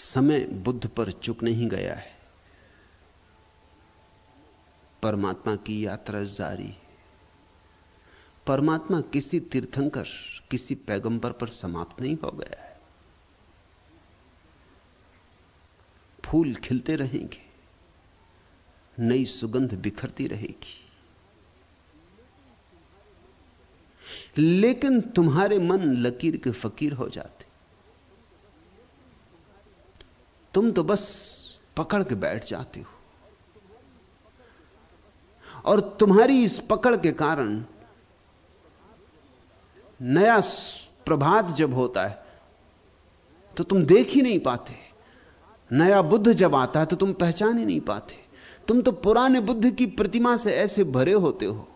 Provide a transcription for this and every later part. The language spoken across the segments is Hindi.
समय बुद्ध पर चुक नहीं गया है। परमात्मा की यात्रा जारी। परमात्मा किसी तीर्थंकर, किसी पैगंबर पर समाप्त नहीं हो गया है। फूल खिलते रहेंगे, नई सुगंध बिखरती रहेगी, लेकिन तुम्हारे मन लकीर के फकीर हो जाते। तुम तो बस पकड़ के बैठ जाते हो, और तुम्हारी इस पकड़ के कारण नया प्रभात जब होता है तो तुम देख ही नहीं पाते। नया बुद्ध जब आता है तो तुम पहचान ही नहीं पाते। तुम तो पुराने बुद्ध की प्रतिमा से ऐसे भरे होते हो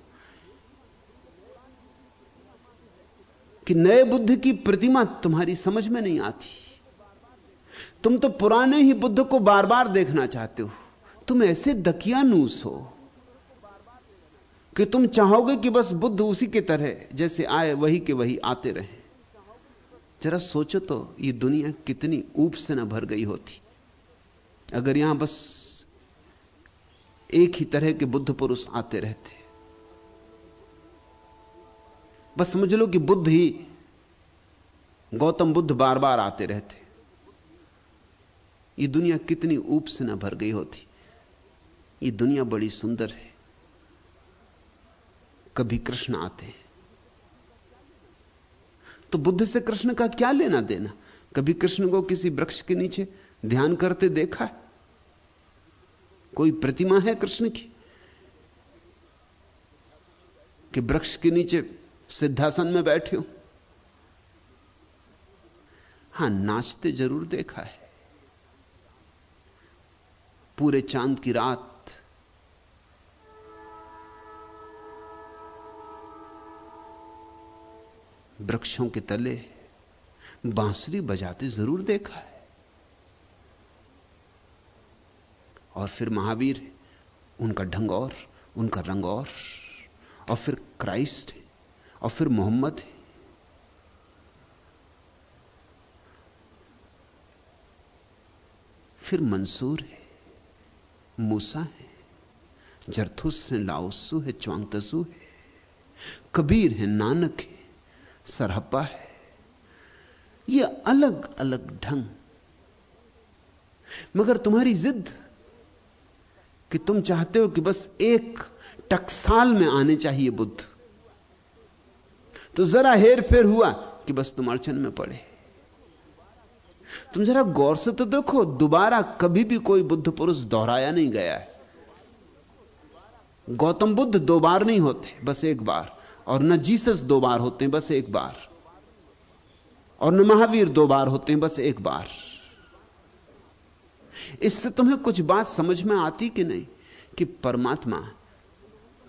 कि नए बुद्ध की प्रतिमा तुम्हारी समझ में नहीं आती। तुम तो पुराने ही बुद्ध को बार बार देखना चाहते हो। तुम ऐसे दकियानूस हो कि तुम चाहोगे कि बस बुद्ध उसी के तरह जैसे आए वही के वही आते रहे। जरा सोचो तो ये दुनिया कितनी ऊप से न भर गई होती अगर यहां बस एक ही तरह के बुद्ध पुरुष आते रहते। बस समझ लो कि बुद्ध ही, गौतम बुद्ध बार बार आते रहते। ये दुनिया कितनी ऊप से न भर गई होती। ये दुनिया बड़ी सुंदर है। कभी कृष्ण आते हैं तो बुद्ध से कृष्ण का क्या लेना देना। कभी कृष्ण को किसी वृक्ष के नीचे ध्यान करते देखा है? कोई प्रतिमा है कृष्ण की कि वृक्ष के नीचे सिद्धासन में बैठे हो? हां, नाचते जरूर देखा है। पूरे चांद की रात वृक्षों के तले बांसुरी बजाते जरूर देखा है। और फिर महावीर है, उनका ढंग और, उनका रंग और फिर क्राइस्ट है, और फिर मोहम्मद है। फिर मंसूर है, मूसा है, जरथुस है, लाओसु है, च्वांगतसु है, कबीर है, नानक है, सरहप्पा है। ये अलग अलग ढंग। मगर तुम्हारी जिद कि तुम चाहते हो कि बस एक टकसाल में आने चाहिए बुद्ध, तो जरा हेर फेर हुआ कि बस तुम अड़चन में पड़े। तुम जरा गौर से तो देखो, दोबारा कभी भी कोई बुद्ध पुरुष दोहराया नहीं गया है। गौतम बुद्ध 2 बार नहीं होते, बस 1 बार। और न जीसस 2 बार होते हैं, बस 1 बार। और न महावीर 2 बार होते हैं, बस 1 बार। इससे तुम्हें कुछ बात समझ में आती कि नहीं कि परमात्मा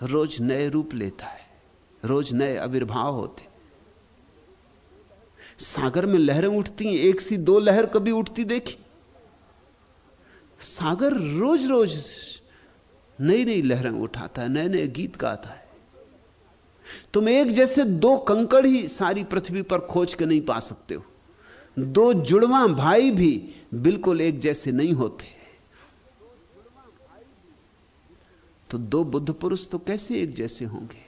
रोज नए रूप लेता है, रोज नए आविर्भाव होते। सागर में लहरें उठती हैं, एक सी 2 लहर कभी उठती देखी? सागर रोज रोज नई नई लहरें उठाता है, नए नए गीत गाता है। तुम एक जैसे 2 कंकड़ ही सारी पृथ्वी पर खोज के नहीं पा सकते हो। 2 जुड़वा भाई भी बिल्कुल एक जैसे नहीं होते। तो 2 बुद्ध पुरुष तो कैसे एक जैसे होंगे?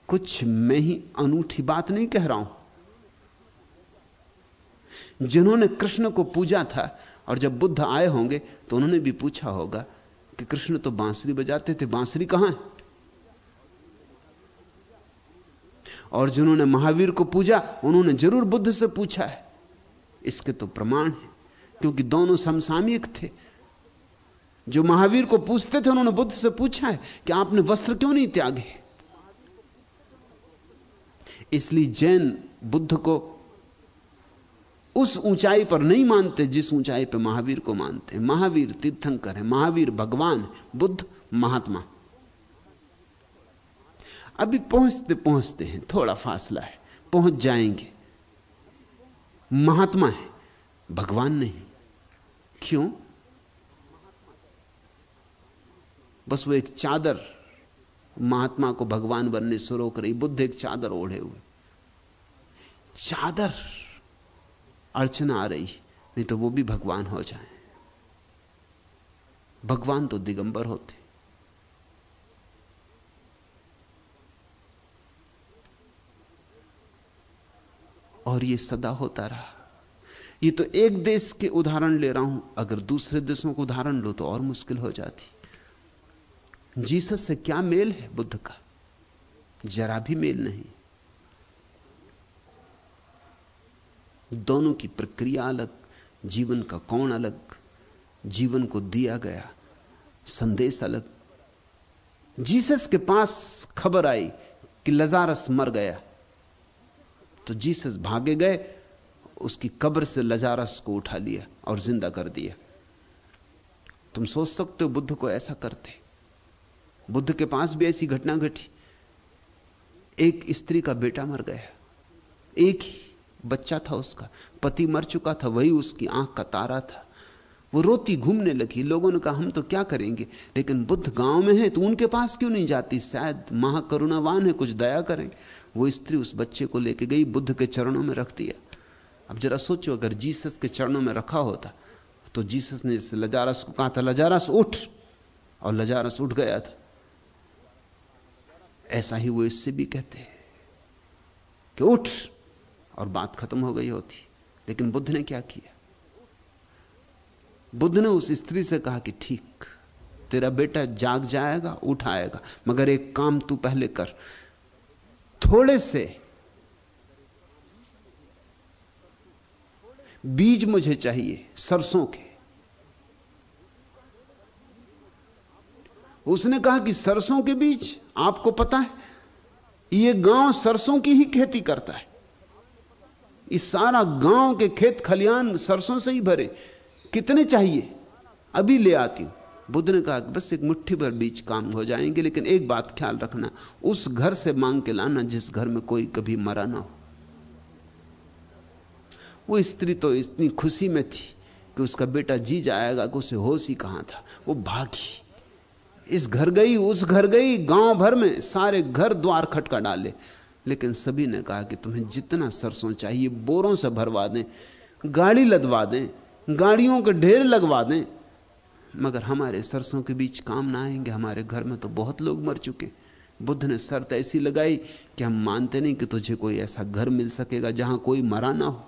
कुछ मैं ही अनूठी बात नहीं कह रहा हूं। जिन्होंने कृष्ण को पूजा था और जब बुद्ध आए होंगे तो उन्होंने भी पूछा होगा कि कृष्ण तो बांसुरी बजाते थे, बांसुरी कहां है? और जिन्होंने महावीर को पूजा उन्होंने जरूर बुद्ध से पूछा है। इसके तो प्रमाण है, क्योंकि दोनों समसामयिक थे। जो महावीर को पूछते थे उन्होंने बुद्ध से पूछा है कि आपने वस्त्र क्यों नहीं त्यागे। इसलिए जैन बुद्ध को उस ऊंचाई पर नहीं मानते जिस ऊंचाई पर महावीर को मानते हैं। महावीर तीर्थंकर है, महावीर भगवान है, बुद्ध महात्मा। अभी पहुंचते पहुंचते हैं, थोड़ा फासला है, पहुंच जाएंगे। महात्मा है, भगवान नहीं। क्यों? बस वो एक चादर महात्मा को भगवान बनने से रोक रही। बुद्ध एक चादर ओढ़े हुए। चादर अर्चना आ रही, नहीं तो वो भी भगवान हो जाए। भगवान तो दिगंबर होते। और ये सदा होता रहा। ये तो एक देश के उदाहरण ले रहा हूं, अगर दूसरे देशों को उदाहरण लो तो और मुश्किल हो जाती। जीसस से क्या मेल है बुद्ध का? जरा भी मेल नहीं। दोनों की प्रक्रिया अलग, जीवन का कोण अलग, जीवन को दिया गया संदेश अलग। जीसस के पास खबर आई कि लजारस मर गया, तो जीसस भागे गए, उसकी कब्र से लजारस को उठा लिया और जिंदा कर दिया। तुम सोच सकते हो बुद्ध को ऐसा करते? बुद्ध के पास भी ऐसी घटना घटी। एक स्त्री का बेटा मर गया, एक ही बच्चा था उसका, पति मर चुका था, वही उसकी आंख का तारा था। वो रोती घूमने लगी। लोगों ने कहा हम तो क्या करेंगे, लेकिन बुद्ध गांव में है तो उनके पास क्यों नहीं जाती, शायद महाकरुणावान है, कुछ दया करें। वो स्त्री उस बच्चे को लेके गई, बुद्ध के चरणों में रख दिया। अब जरा सोचो, अगर जीसस के चरणों में रखा होता तो जीसस ने इस लजारस को कहा था लजारस उठ, और लजारस उठ गया था। ऐसा ही वो इससे भी कहते हैं कि उठ, और बात खत्म हो गई होती। लेकिन बुद्ध ने क्या किया? बुद्ध ने उस स्त्री से कहा कि ठीक, तेरा बेटा जाग जाएगा, उठ आएगा, मगर एक काम तू पहले कर, थोड़े से बीज मुझे चाहिए सरसों के। उसने कहा कि सरसों के बीज? आपको पता है ये गांव सरसों की ही खेती करता है, इस सारा गांव के खेत खलियान सरसों से ही भरे, कितने चाहिए? अभी ले आती हूं। बुद्ध ने कहा बस एक मुट्ठी भर बीज काम हो जाएंगे, लेकिन एक बात ख्याल रखना, उस घर से मांग के लाना जिस घर में कोई कभी मरा ना हो। वो स्त्री तो इतनी खुशी में थी कि उसका बेटा जी जाएगा कि उसे होश ही कहां था। वो भागी, इस घर गई, उस घर गई, गांव भर में सारे घर द्वार खटका डाले, लेकिन सभी ने कहा कि तुम्हें जितना सरसों चाहिए बोरों से भरवा दें, गाड़ी लदवा दें, गाड़ियों के ढेर लगवा दें, मगर हमारे सरसों के बीच काम ना आएंगे, हमारे घर में तो बहुत लोग मर चुके। बुद्ध ने शर्त ऐसी लगाई कि हम मानते नहीं कि तुझे कोई ऐसा घर मिल सकेगा जहां कोई मरा ना हो।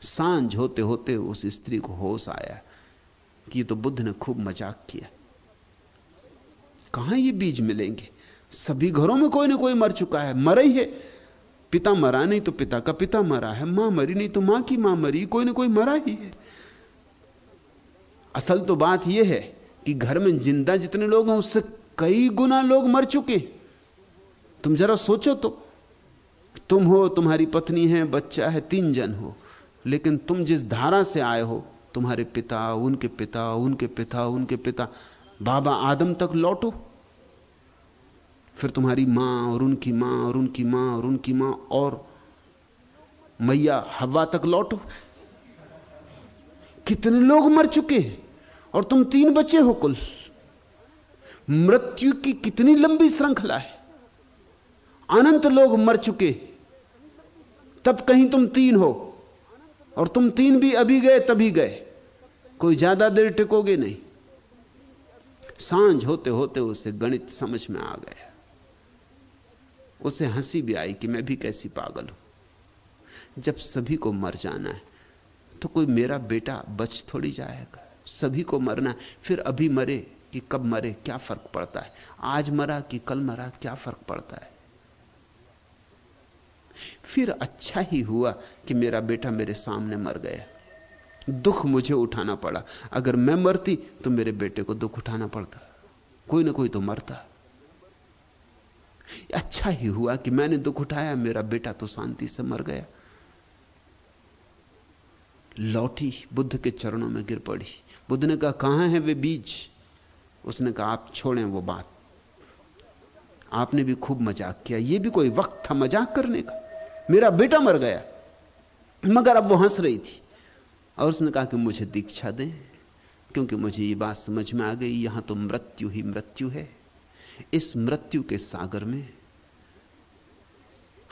सांझ होते होते उस स्त्री को होश आया कि ये तो बुद्ध ने खूब मजाक किया, कहां ये बीज मिलेंगे, सभी घरों में कोई ना कोई मर चुका है, मरा ही है। पिता मरा नहीं तो पिता का पिता मरा है, मां मरी नहीं तो मां की मां मरी, कोई ना कोई मरा ही है। असल तो बात यह है कि घर में जिंदा जितने लोग हैं उससे कई गुना लोग मर चुके। तुम जरा सोचो तो, तुम हो, तुम्हारी पत्नी है, बच्चा है, 3 जन हो, लेकिन तुम जिस धारा से आए हो, तुम्हारे पिता, उनके पिता, उनके पिता, उनके पिता, बाबा आदम तक लौटो, फिर तुम्हारी मां और उनकी मां और उनकी मां और उनकी मां और मैया हवा तक लौटो, कितने लोग मर चुके हैं, और तुम 3 बच्चे हो कुल। मृत्यु की कितनी लंबी श्रृंखला है, अनंत लोग मर चुके, तब कहीं तुम 3 हो, और तुम 3 भी अभी गए तभी गए, कोई ज्यादा देर टिकोगे नहीं। सांझ होते होते उसे गणित समझ में आ गया। उसे हंसी भी आई कि मैं भी कैसी पागल हूं। जब सभी को मर जाना है तो कोई मेरा बेटा बच थोड़ी जाएगा, सभी को मरना है। फिर अभी मरे कि कब मरे क्या फर्क पड़ता है, आज मरा कि कल मरा क्या फर्क पड़ता है। फिर अच्छा ही हुआ कि मेरा बेटा मेरे सामने मर गया, दुख मुझे उठाना पड़ा। अगर मैं मरती तो मेरे बेटे को दुख उठाना पड़ता, कोई ना कोई तो मरता। अच्छा ही हुआ कि मैंने दुख उठाया, मेरा बेटा तो शांति से मर गया। लौटी, बुद्ध के चरणों में गिर पड़ी। बुद्ध ने कहा कहां है वे बीज? उसने कहा आप छोड़ें वो बात, आपने भी खूब मजाक किया, ये भी कोई वक्त था मजाक करने का? मेरा बेटा मर गया। मगर अब वो हंस रही थी, और उसने कहा कि मुझे दीक्षा दें, क्योंकि मुझे ये बात समझ में आ गई यहां तो मृत्यु ही मृत्यु है। इस मृत्यु के सागर में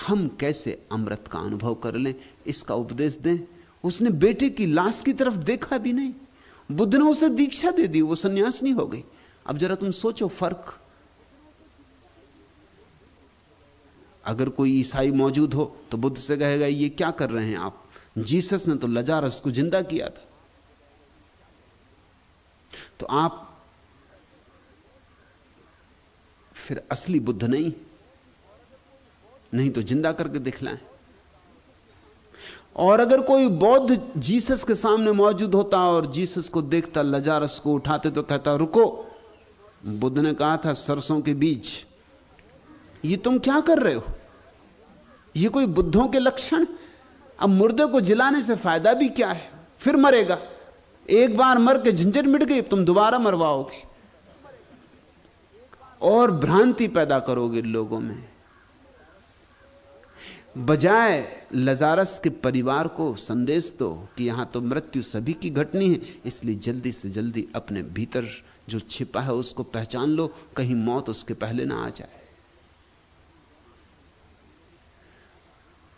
हम कैसे अमृत का अनुभव कर लें, इसका उपदेश दें। उसने बेटे की लाश की तरफ देखा भी नहीं। बुद्ध ने उसे दीक्षा दे दी, वो सन्यासिनी हो गई। अब जरा तुम सोचो फर्क। अगर कोई ईसाई मौजूद हो तो बुद्ध से कहेगा ये क्या कर रहे हैं आप? जीसस ने तो लजारस को जिंदा किया था। तो आप फिर असली बुद्ध नहीं तो जिंदा करके दिखलाएं। और अगर कोई बौद्ध जीसस के सामने मौजूद होता और जीसस को देखता, लजारस को उठाते, तो कहता रुको, बुद्ध ने कहा था सरसों के बीज, ये तुम क्या कर रहे हो? ये कोई बुद्धों के लक्षण? अब मुर्दे को जिलाने से फायदा भी क्या है? फिर मरेगा। एक बार मर के झंझट मिट गई, तुम दोबारा मरवाओगे और भ्रांति पैदा करोगे लोगों में। बजाय लजारस के परिवार को संदेश दो कि यहां तो मृत्यु सभी की घटनी है, इसलिए जल्दी से जल्दी अपने भीतर जो छिपा है उसको पहचान लो, कहीं मौत उसके पहले ना आ जाए।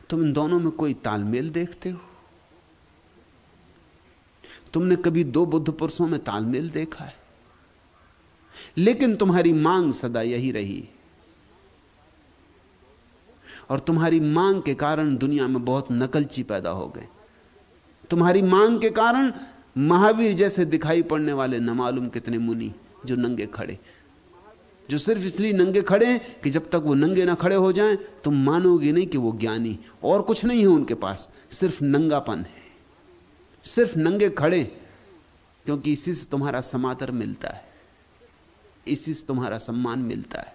तुम इन दोनों में कोई तालमेल देखते हो? तुमने कभी दो बुद्ध पुरुषों में तालमेल देखा है? लेकिन तुम्हारी मांग सदा यही रही, और तुम्हारी मांग के कारण दुनिया में बहुत नकलची पैदा हो गए। तुम्हारी मांग के कारण महावीर जैसे दिखाई पड़ने वाले न मालूम कितने मुनि जो नंगे खड़े, जो सिर्फ इसलिए नंगे खड़े हैं कि जब तक वो नंगे ना खड़े हो जाएं तुम मानोगे नहीं कि वो ज्ञानी। और कुछ नहीं है उनके पास, सिर्फ नंगापन है, सिर्फ नंगे खड़े, क्योंकि इसी से तुम्हारा समादर मिलता है, इसी से तुम्हारा सम्मान मिलता है,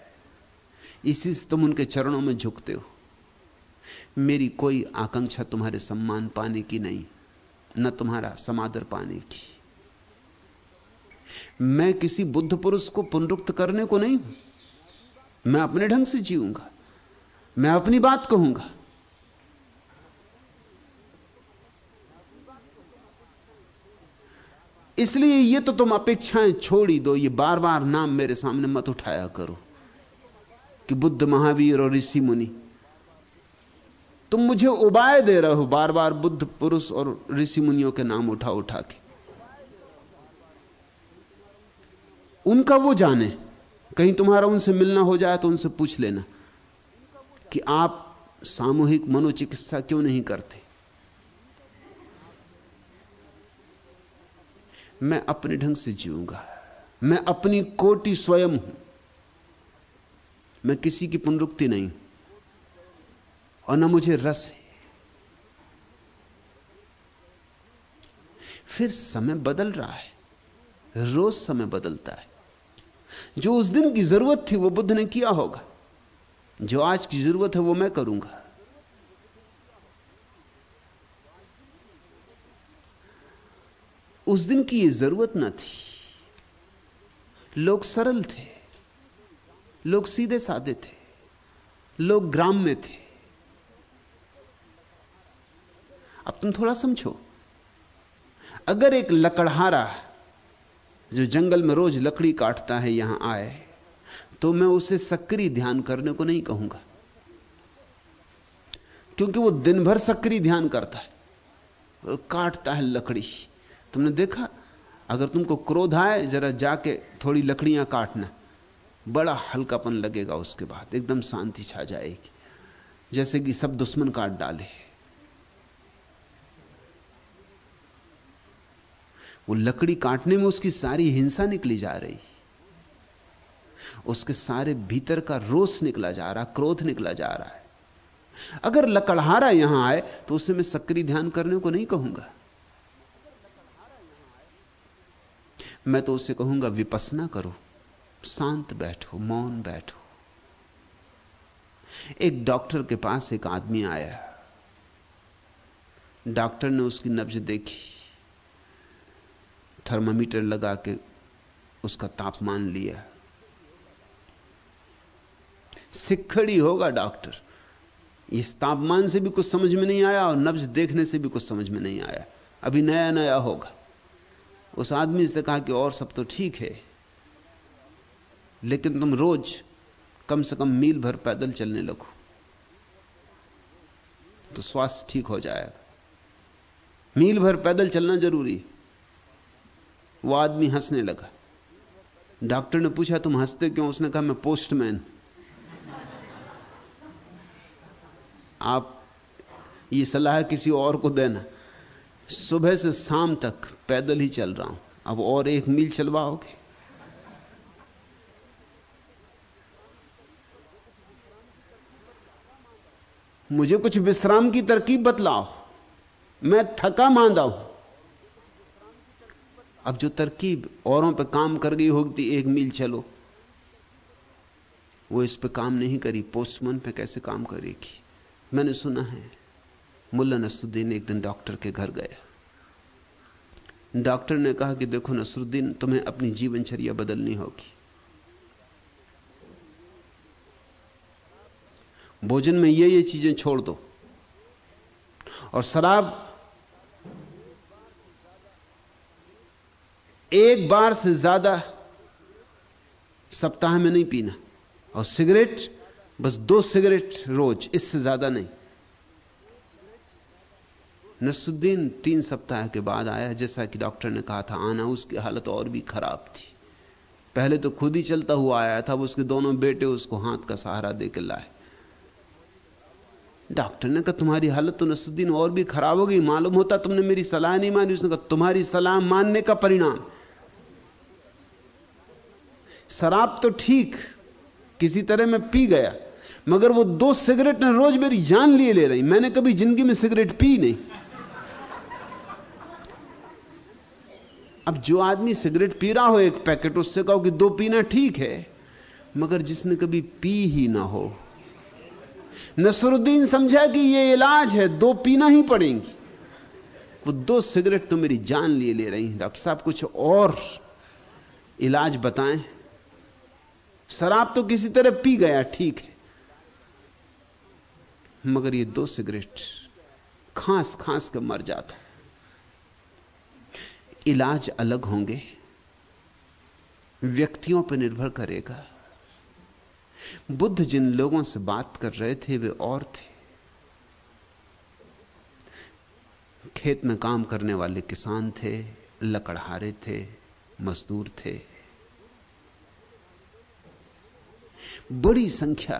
इसी से तुम उनके चरणों में झुकते हो। मेरी कोई आकांक्षा तुम्हारे सम्मान पाने की नहीं, न तुम्हारा समादर पाने की। मैं किसी बुद्ध पुरुष को पुनरुक्त करने को नहीं हूं। मैं अपने ढंग से जीऊंगा, मैं अपनी बात कहूंगा। इसलिए ये तो तुम अपेक्षाएं छोड़ ही दो। ये बार बार नाम मेरे सामने मत उठाया करो कि बुद्ध, महावीर और ऋषि मुनि। तुम मुझे उबाय दे रहे हो बार बार बुद्ध पुरुष और ऋषि मुनियों के नाम उठा उठा के। उनका वो जाने, कहीं तुम्हारा उनसे मिलना हो जाए तो उनसे पूछ लेना कि आप सामूहिक मनोचिकित्सा क्यों नहीं करते। मैं अपने ढंग से जीऊंगा, मैं अपनी कोटि स्वयं हूं, मैं किसी की पुनरुक्ति नहीं और न मुझे रस है। फिर समय बदल रहा है, रोज समय बदलता है। जो उस दिन की जरूरत थी वो बुद्ध ने किया होगा, जो आज की जरूरत है वो मैं करूंगा। उस दिन की ये जरूरत न थी। लोग सरल थे, लोग सीधे साधे थे, लोग ग्राम में थे। अब तुम थोड़ा समझो, अगर एक लकड़हारा जो जंगल में रोज लकड़ी काटता है यहां आए, तो मैं उसे सक्रिय ध्यान करने को नहीं कहूंगा, क्योंकि वो दिन भर सक्रिय ध्यान करता है, वो काटता है लकड़ी। तुमने देखा, अगर तुमको क्रोध आए जरा जाके थोड़ी लकड़ियां काटना, बड़ा हल्कापन लगेगा, उसके बाद एकदम शांति छा जाएगी, जैसे कि सब दुश्मन काट डाले। वो लकड़ी काटने में उसकी सारी हिंसा निकली जा रही, उसके सारे भीतर का रोष निकला जा रहा, क्रोध निकला जा रहा है। अगर लकड़हारा यहां आए तो उसे मैं सक्रिय ध्यान करने को नहीं कहूंगा, मैं तो उसे कहूंगा विपस्सना करो, शांत बैठो, मौन बैठो। एक डॉक्टर के पास एक आदमी आया, डॉक्टर ने उसकी नब्ज देखी, थर्मामीटर लगा के उसका तापमान लिया। सिक्खड़ी होगा डॉक्टर, इस तापमान से भी कुछ समझ में नहीं आया और नब्ज देखने से भी कुछ समझ में नहीं आया, अभी नया नया होगा। उस आदमी से कहा कि और सब तो ठीक है, लेकिन तुम रोज कम से कम मील भर पैदल चलने लगो। तो स्वास्थ्य ठीक हो जाएगा। मील भर पैदल चलना जरूरी है। वो आदमी हंसने लगा। डॉक्टर ने पूछा तुम हंसते क्यों? उसने कहा मैं पोस्टमैन। आप ये सलाह किसी और को देना। सुबह से शाम तक पैदल ही चल रहा हूं, अब और 1 मील चलवाओगे? मुझे कुछ विश्राम की तरकीब बतलाओ, मैं थका मांदा हूं। अब जो तरकीब औरों पे काम कर गई होगी, 1 मील चलो, वो इस पे काम नहीं करी, पोस्टमैन पे कैसे काम करेगी? मैंने सुना है मुल्ला नसरुद्दीन एक दिन डॉक्टर के घर गया। डॉक्टर ने कहा कि देखो नसरुद्दीन, तुम्हें अपनी जीवनचर्या बदलनी होगी। भोजन में ये चीजें छोड़ दो, और शराब 1 बार से ज्यादा सप्ताह में नहीं पीना, और सिगरेट बस 2 सिगरेट रोज, इससे ज्यादा नहीं। नसरुद्दीन 3 सप्ताह के बाद आया, जैसा कि डॉक्टर ने कहा था आना। उसकी हालत और भी खराब थी। पहले तो खुद ही चलता हुआ आया था, अब उसके दोनों बेटे उसको हाथ का सहारा देकर लाए। डॉक्टर ने कहा तुम्हारी हालत तो नसरुद्दीन और भी खराब हो गई, मालूम होता तुमने मेरी सलाह नहीं मानी। उसने कहा तुम्हारी सलाह मानने का परिणाम। शराब तो ठीक किसी तरह मैं पी गया, मगर वो 2 सिगरेट ने रोज मेरी जान लिए ले रही। मैंने कभी जिंदगी में सिगरेट पी नहीं। अब जो आदमी सिगरेट पी रहा हो 1 पैकेट, उससे कहो कि 2 पीना ठीक है, मगर जिसने कभी पी ही ना हो। नसरुद्दीन समझा कि ये इलाज है, 2 पीना ही पड़ेंगी। वो 2 सिगरेट तो मेरी जान लिए ले रही। डॉक्टर साहब कुछ और इलाज बताएं। शराब तो किसी तरह पी गया, ठीक है, मगर ये 2 सिगरेट खांस खांस के मर जाता। इलाज अलग होंगे, व्यक्तियों पर निर्भर करेगा। बुद्ध जिन लोगों से बात कर रहे थे वे और थे। खेत में काम करने वाले किसान थे, लकड़हारे थे, मजदूर थे। बड़ी संख्या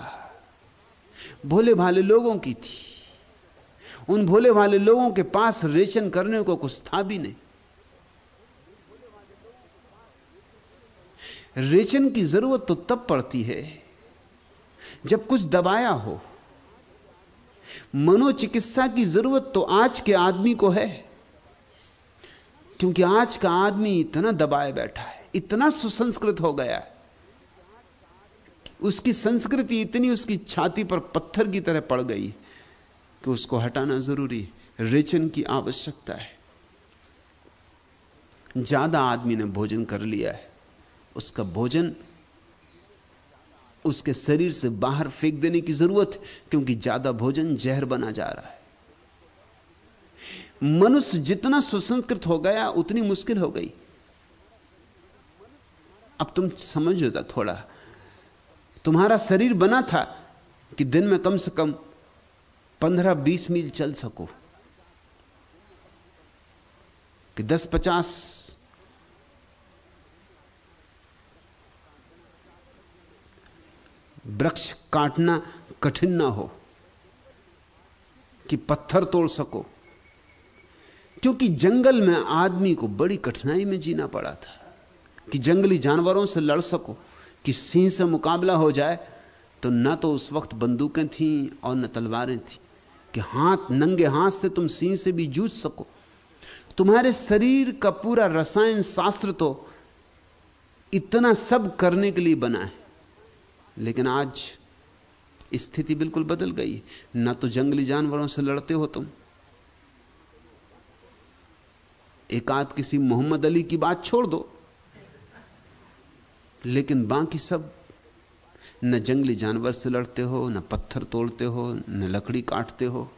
भोले भाले लोगों की थी। उन भोले भाले लोगों के पास रेचन करने को कुछ था भी नहीं। रेचन की जरूरत तो तब पड़ती है जब कुछ दबाया हो। मनोचिकित्सा की जरूरत तो आज के आदमी को है, क्योंकि आज का आदमी इतना दबाए बैठा है, इतना सुसंस्कृत हो गया है। उसकी संस्कृति इतनी उसकी छाती पर पत्थर की तरह पड़ गई कि उसको हटाना जरूरी है। रेचन की आवश्यकता है। ज्यादा आदमी ने भोजन कर लिया है, उसका भोजन उसके शरीर से बाहर फेंक देने की जरूरत है, क्योंकि ज्यादा भोजन जहर बना जा रहा है। मनुष्य जितना सुसंस्कृत हो गया उतनी मुश्किल हो गई। अब तुम समझो थोड़ा, तुम्हारा शरीर बना था कि दिन में कम से कम 15-20 मील चल सको, कि 10-50 वृक्ष काटना कठिन ना हो, कि पत्थर तोड़ सको। क्योंकि जंगल में आदमी को बड़ी कठिनाई में जीना पड़ा था, कि जंगली जानवरों से लड़ सको, कि सिंह से मुकाबला हो जाए तो ना तो उस वक्त बंदूकें थीं और न तलवारें थीं, कि नंगे हाथ से तुम सिंह से भी जूझ सको। तुम्हारे शरीर का पूरा रसायन शास्त्र तो इतना सब करने के लिए बना है। लेकिन आज स्थिति बिल्कुल बदल गई। ना तो जंगली जानवरों से लड़ते हो तुम। एक आध किसी मोहम्मद अली की बात छोड़ दो, लेकिन बाकी सब न जंगली जानवर से लड़ते हो, न पत्थर तोड़ते हो, न लकड़ी काटते हो।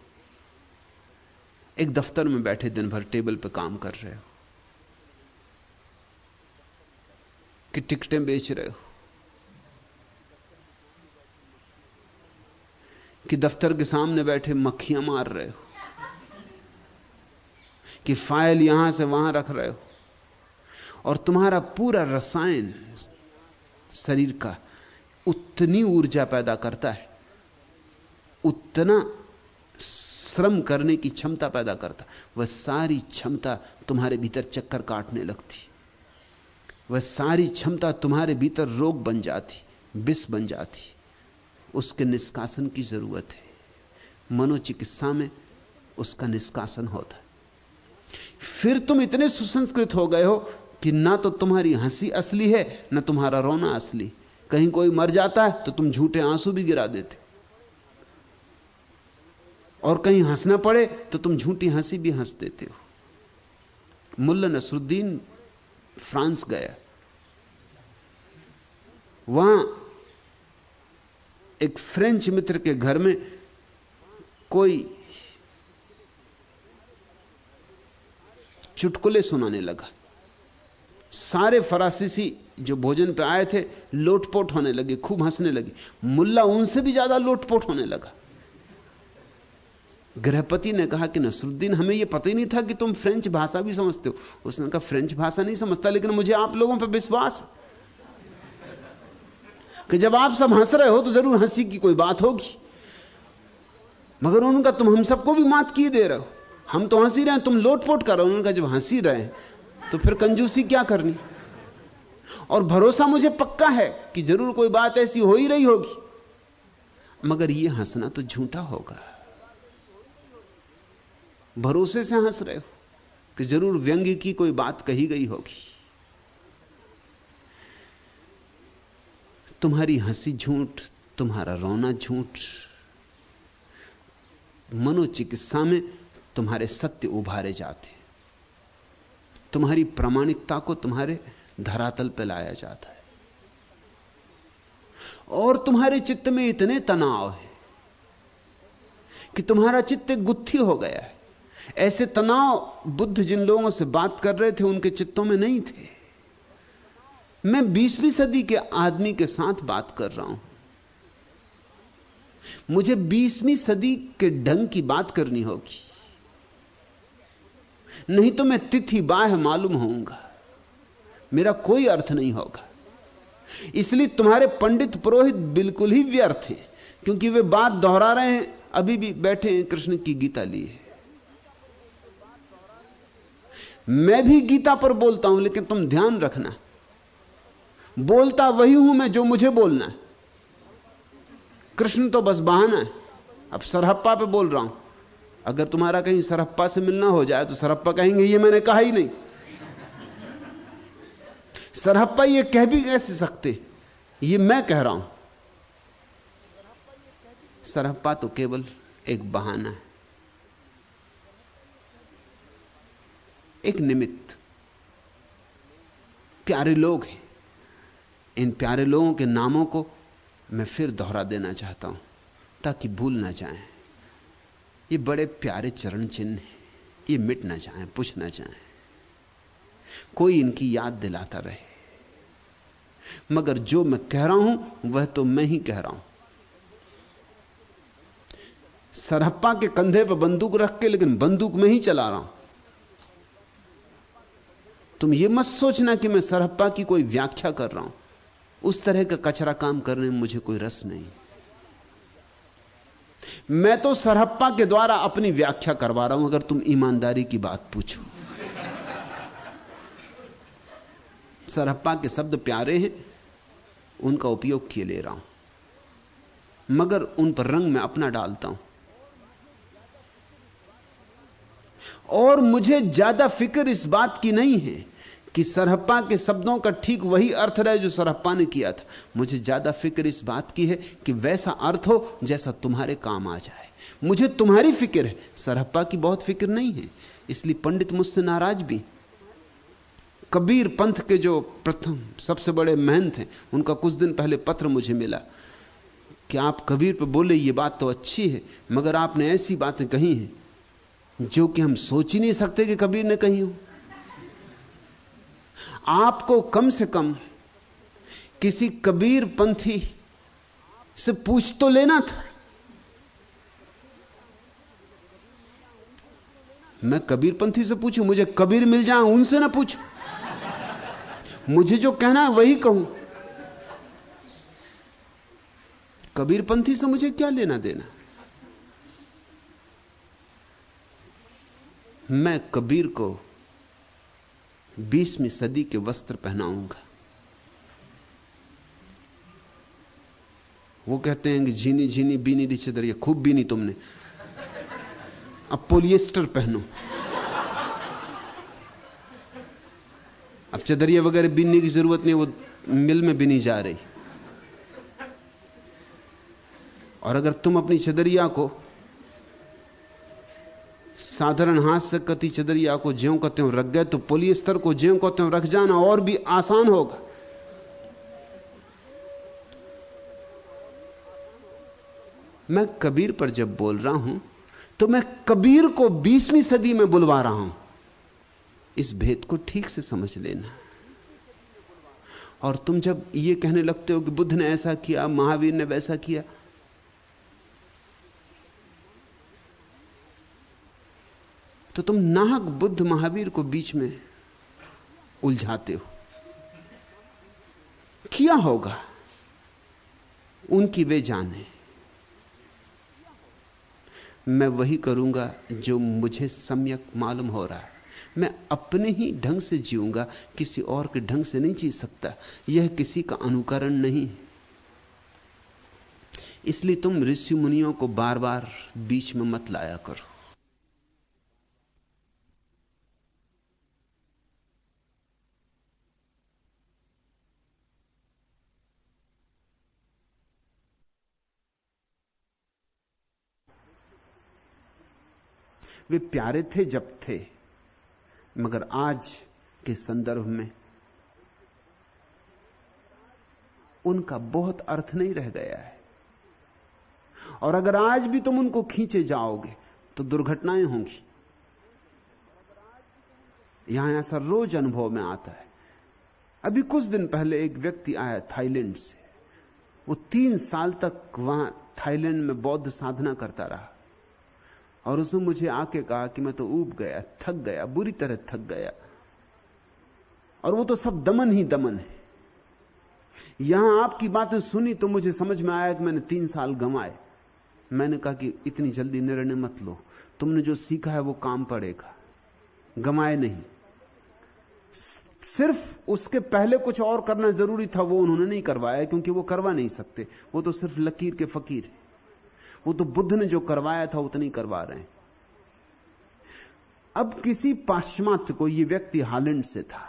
एक दफ्तर में बैठे दिन भर टेबल पे काम कर रहे हो, कि टिकटें बेच रहे हो। कि दफ्तर के सामने बैठे मक्खियां मार रहे हो, कि फाइल यहां से वहां रख रहे हो, और तुम्हारा पूरा रसायन शरीर का उतनी ऊर्जा पैदा करता है, उतना श्रम करने की क्षमता पैदा करता, वह सारी क्षमता तुम्हारे भीतर चक्कर काटने लगती, वह सारी क्षमता तुम्हारे भीतर रोग बन जाती, विष बन जाती। उसके निष्कासन की जरूरत है। मनोचिकित्सा में उसका निष्कासन होता है। फिर तुम इतने सुसंस्कृत हो गए हो कि ना तो तुम्हारी हंसी असली है, ना तुम्हारा रोना असली। कहीं कोई मर जाता है तो तुम झूठे आंसू भी गिरा देते, और कहीं हंसना पड़े तो तुम झूठी हंसी भी हंस देते हो। मुल्ला नसरुद्दीन फ्रांस गया, वहां एक फ्रेंच मित्र के घर में कोई चुटकुले सुनाने लगा। सारे फरासीसी जो भोजन पे आए थे लोटपोट होने लगे, खूब हंसने लगे। मुल्ला उनसे भी ज्यादा लोटपोट होने लगा। गृहपति ने कहा कि नसरुद्दीन, हमें यह पता ही नहीं था कि तुम फ्रेंच भाषा भी समझते हो। उसने कहा, फ्रेंच भाषा नहीं समझता, लेकिन मुझे आप लोगों पर विश्वास है कि जब आप सब हंस रहे हो तो जरूर हंसी की कोई बात होगी। मगर उनका, तुम हम सबको भी मात किए दे रहे हो, हम तो हंसी रहे हैं, तुम लोटपोट कर रहे हो। उनका, जब हंसी रहे तो फिर कंजूसी क्या करनी। और भरोसा मुझे पक्का है कि जरूर कोई बात ऐसी हो ही रही होगी, मगर यह हंसना तो झूठा होगा। भरोसे से हंस रहे हो कि जरूर व्यंग्य की कोई बात कही गई होगी। तुम्हारी हंसी झूठ, तुम्हारा रोना झूठ। मनोचिकित्सा में तुम्हारे सत्य उभारे जाते, तुम्हारी प्रामाणिकता को तुम्हारे धरातल पर लाया जाता है। और तुम्हारे चित्त में इतने तनाव है कि तुम्हारा चित्त गुत्थी हो गया है। ऐसे तनाव बुद्ध जिन लोगों से बात कर रहे थे उनके चित्तों में नहीं थे। मैं 20वीं सदी के आदमी के साथ बात कर रहा हूं। मुझे 20वीं सदी के ढंग की बात करनी होगी, नहीं तो मैं तिथि बाह्य मालूम होऊंगा, मेरा कोई अर्थ नहीं होगा। इसलिए तुम्हारे पंडित पुरोहित बिल्कुल ही व्यर्थ हैं, क्योंकि वे बात दोहरा रहे हैं, अभी भी बैठे हैं कृष्ण की गीता लिए। मैं भी गीता पर बोलता हूं, लेकिन तुम ध्यान रखना, बोलता वही हूं मैं जो मुझे बोलना है। कृष्ण तो बस बहाना है। अब सरहप्पा पे बोल रहा हूं, अगर तुम्हारा कहीं सरहप्पा से मिलना हो जाए तो सरहप्पा कहेंगे ये मैंने कहा ही नहीं। सरहप्पा ये कह भी कैसे सकते, ये मैं कह रहा हूं। सरहप्पा तो केवल एक बहाना है, एक निमित्त। प्यारे लोग हैं, इन प्यारे लोगों के नामों को मैं फिर दोहरा देना चाहता हूं ताकि भूल ना जाएं। ये बड़े प्यारे चरण चिन्ह हैं, ये मिट ना जाएं, पुछ ना जाएं, कोई इनकी याद दिलाता रहे। मगर जो मैं कह रहा हूं वह तो मैं ही कह रहा हूं। सरहप्पा के कंधे पर बंदूक रख के, लेकिन बंदूक में ही चला रहा हूं। तुम ये मत सोचना कि मैं सरहप्पा की कोई व्याख्या कर रहा हूं। उस तरह का कचरा काम करने में मुझे कोई रस नहीं। मैं तो सरहप्पा के द्वारा अपनी व्याख्या करवा रहा हूं, अगर तुम ईमानदारी की बात पूछो। सरहप्पा के शब्द प्यारे हैं, उनका उपयोग किए ले रहा हूं, मगर उन पर रंग मैं अपना डालता हूं। और मुझे ज्यादा फिक्र इस बात की नहीं है कि सरहप्पा के शब्दों का ठीक वही अर्थ रहे जो सरहप्पा ने किया था। मुझे ज्यादा फिक्र इस बात की है कि वैसा अर्थ हो जैसा तुम्हारे काम आ जाए। मुझे तुम्हारी फिक्र है, सरहप्पा की बहुत फिक्र नहीं है। इसलिए पंडित मुझसे नाराज भी। कबीर पंथ के जो प्रथम सबसे बड़े महंत हैं, उनका कुछ दिन पहले पत्र मुझे मिला कि आप कबीर पे बोले, ये बात तो अच्छी है, मगर आपने ऐसी बातें कही हैं जो कि हम सोच ही नहीं सकते कि कबीर ने कही हो। आपको कम से कम किसी कबीर पंथी से पूछ तो लेना था मैं कबीरपंथी से पूछूं? मुझे कबीर मिल जाए उनसे ना पूछूं? मुझे जो कहना है वही कहूं। कबीरपंथी से मुझे क्या लेना देना? मैं कबीर को 20वीं सदी के वस्त्र पहनाऊंगा। वो कहते हैं कि झीनी झीनी बीनी दी चदरिया, खूब बीनी तुमने, अब पोलिएस्टर पहनो। अब चदरिया वगैरह बीनने की जरूरत नहीं, वो मिल में बिनी जा रही। और अगर तुम अपनी चदरिया को साधारण हाथ से कती चदरिया को ज्यों का त्यों रख गए, तो पोलिएस्टर को ज्यों का त्यों रख जाना और भी आसान होगा। मैं कबीर पर जब बोल रहा हूं तो मैं कबीर को 20वीं सदी में बुलवा रहा हूं। इस भेद को ठीक से समझ लेना। और तुम जब ये कहने लगते हो कि बुद्ध ने ऐसा किया, महावीर ने वैसा किया, तो तुम नाहक बुद्ध महावीर को बीच में उलझाते हो। किया होगा, उनकी वे जाने। मैं वही करूंगा जो मुझे सम्यक मालूम हो रहा है। मैं अपने ही ढंग से जीऊंगा, किसी और के ढंग से नहीं जी सकता। यह किसी का अनुकरण नहीं। इसलिए तुम ऋषि मुनियों को बार बार बीच में मत लाया करो। वे प्यारे थे जब थे, मगर आज के संदर्भ में उनका बहुत अर्थ नहीं रह गया है। और अगर आज भी तुम उनको खींचे जाओगे तो दुर्घटनाएं होंगी। यहां ऐसा रोज अनुभव में आता है। अभी कुछ दिन पहले एक व्यक्ति आया थाईलैंड से। वो 3 साल तक वहां थाईलैंड में बौद्ध साधना करता रहा। और उसने मुझे आके कहा कि मैं तो ऊब गया, थक गया, बुरी तरह थक गया। और वो तो सब दमन ही दमन है। यहां आपकी बातें सुनी तो मुझे समझ में आया कि मैंने 3 साल गंवाए। मैंने कहा कि इतनी जल्दी निर्णय मत लो, तुमने जो सीखा है वो काम पड़ेगा, गंवाए नहीं। सिर्फ उसके पहले कुछ और करना जरूरी था, वो उन्होंने नहीं करवाया, क्योंकि वो करवा नहीं सकते। वो तो सिर्फ लकीर के फकीर है। वो तो बुद्ध ने जो करवाया था उतना ही करवा रहे हैं। अब किसी पाश्चिमात्य को, ये व्यक्ति हालैंड से था,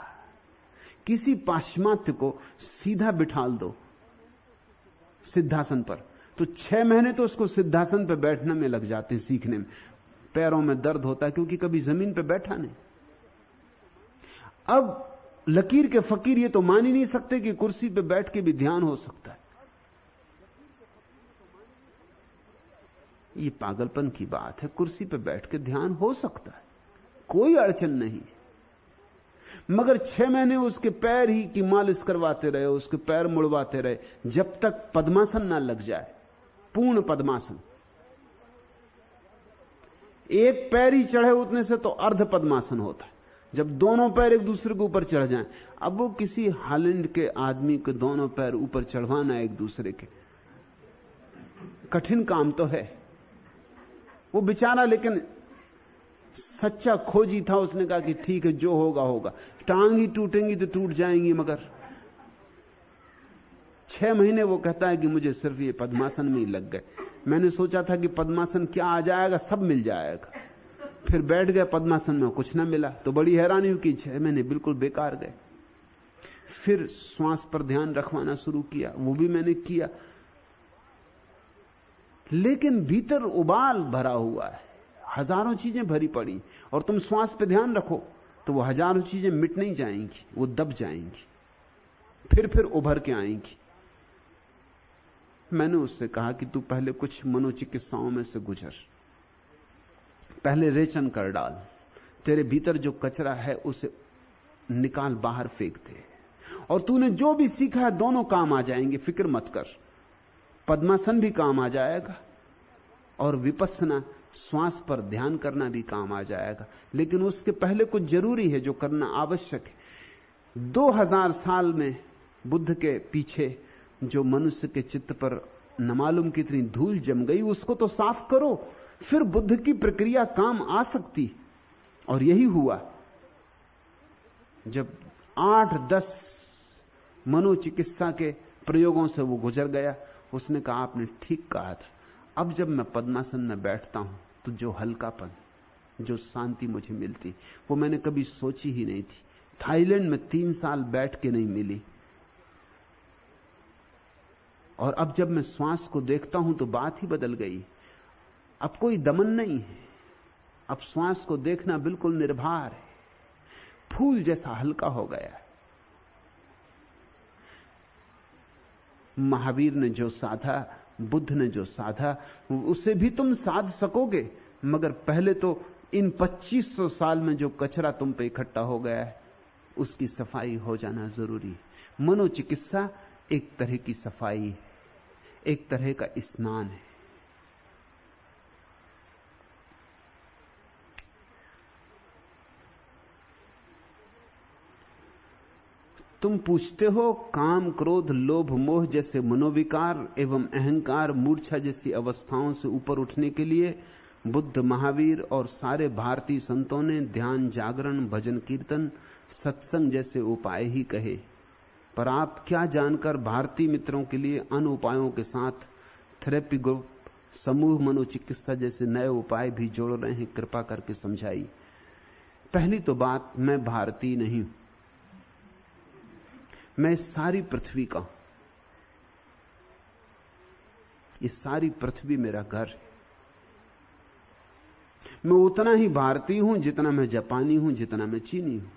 किसी पाश्चिमात्य को सीधा बिठाल दो सिद्धासन पर, तो 6 महीने तो उसको सिद्धासन पर बैठने में लग जाते हैं, सीखने में। पैरों में दर्द होता है क्योंकि कभी जमीन पर बैठा नहीं। अब लकीर के फकीर ये तो मान ही नहीं सकते कि कुर्सी पर बैठ के भी ध्यान हो सकता है। ये पागलपन की बात है। कुर्सी पे बैठ के ध्यान हो सकता है, कोई अड़चन नहीं। मगर 6 महीने उसके पैर ही की मालिश करवाते रहे, उसके पैर मुड़वाते रहे, जब तक पद्मासन ना लग जाए, पूर्ण पद्मासन। एक पैर ही चढ़े उतने से तो अर्ध पद्मासन होता है, जब दोनों पैर एक दूसरे के ऊपर चढ़ जाएं। अब वो किसी हालैंड के आदमी के दोनों पैर ऊपर चढ़वाना एक दूसरे के, कठिन काम तो है। वो बेचारा लेकिन सच्चा खोजी था। उसने कहा कि ठीक है, जो होगा होगा। टांग ही टूटेंगी तो टूट जाएंगी, मगर 6 महीने वो कहता है कि मुझे सिर्फ ये पद्मासन में ही लग गए। मैंने सोचा था कि पद्मासन क्या आ जाएगा, सब मिल जाएगा। फिर बैठ गए पद्मासन में, कुछ ना मिला, तो बड़ी हैरानी हुई कि 6 महीने बिल्कुल बेकार गए। फिर श्वास पर ध्यान रखवाना शुरू किया, वो भी मैंने किया, लेकिन भीतर उबाल भरा हुआ है, हजारों चीजें भरी पड़ी। और तुम श्वास पे ध्यान रखो तो वो हजारों चीजें मिट नहीं जाएंगी, वो दब जाएंगी, फिर उभर के आएंगी। मैंने उससे कहा कि तू पहले कुछ मनोचिकित्साओं में से गुजर, पहले रेचन कर डाल, तेरे भीतर जो कचरा है उसे निकाल, बाहर फेंक दे। और तूने जो भी सीखा है दोनों काम आ जाएंगे, फिक्र मत कर। पद्मासन भी काम आ जाएगा और विपස්සना श्वास पर ध्यान करना भी काम आ जाएगा, लेकिन उसके पहले कुछ जरूरी है जो करना आवश्यक है। 2000 साल में बुद्ध के पीछे जो मनुष्य के चित्त पर न मालूम कितनी धूल जम गई, उसको तो साफ करो, फिर बुद्ध की प्रक्रिया काम आ सकती। और यही हुआ। जब 8-10 मनोचिकित्सा के प्रयोगों से वो गुजर गया, उसने कहा आपने ठीक कहा था। अब जब मैं पद्मासन में बैठता हूं तो जो हल्कापन, जो शांति मुझे मिलती, वो मैंने कभी सोची ही नहीं थी। थाईलैंड में 3 साल बैठ के नहीं मिली। और अब जब मैं श्वास को देखता हूं तो बात ही बदल गई। अब कोई दमन नहीं है, अब श्वास को देखना बिल्कुल निर्भर है, फूल जैसा हल्का हो गया है। महावीर ने जो साधा, बुद्ध ने जो साधा, उसे भी तुम साध सकोगे, मगर पहले तो इन 2500 साल में जो कचरा तुम पे इकट्ठा हो गया है उसकी सफाई हो जाना जरूरी है। मनोचिकित्सा एक तरह की सफाई है, एक तरह का स्नान है। तुम पूछते हो काम, क्रोध, लोभ, मोह जैसे मनोविकार एवं अहंकार, मूर्छा जैसी अवस्थाओं से ऊपर उठने के लिए बुद्ध, महावीर और सारे भारतीय संतों ने ध्यान, जागरण, भजन, कीर्तन, सत्संग जैसे उपाय ही कहे। पर आप क्या जानकर भारतीय मित्रों के लिए अन्य उपायों के साथ थेरेपी ग्रुप, समूह मनोचिकित्सा जैसे नए उपाय भी जोड़ रहे हैं? कृपा करके समझाइए। पहली तो बात, मैं भारतीय नहीं, मैं सारी पृथ्वी का हूं। ये सारी पृथ्वी मेरा घर है। मैं उतना ही भारतीय हूं जितना मैं जापानी हूं, जितना मैं चीनी हूं।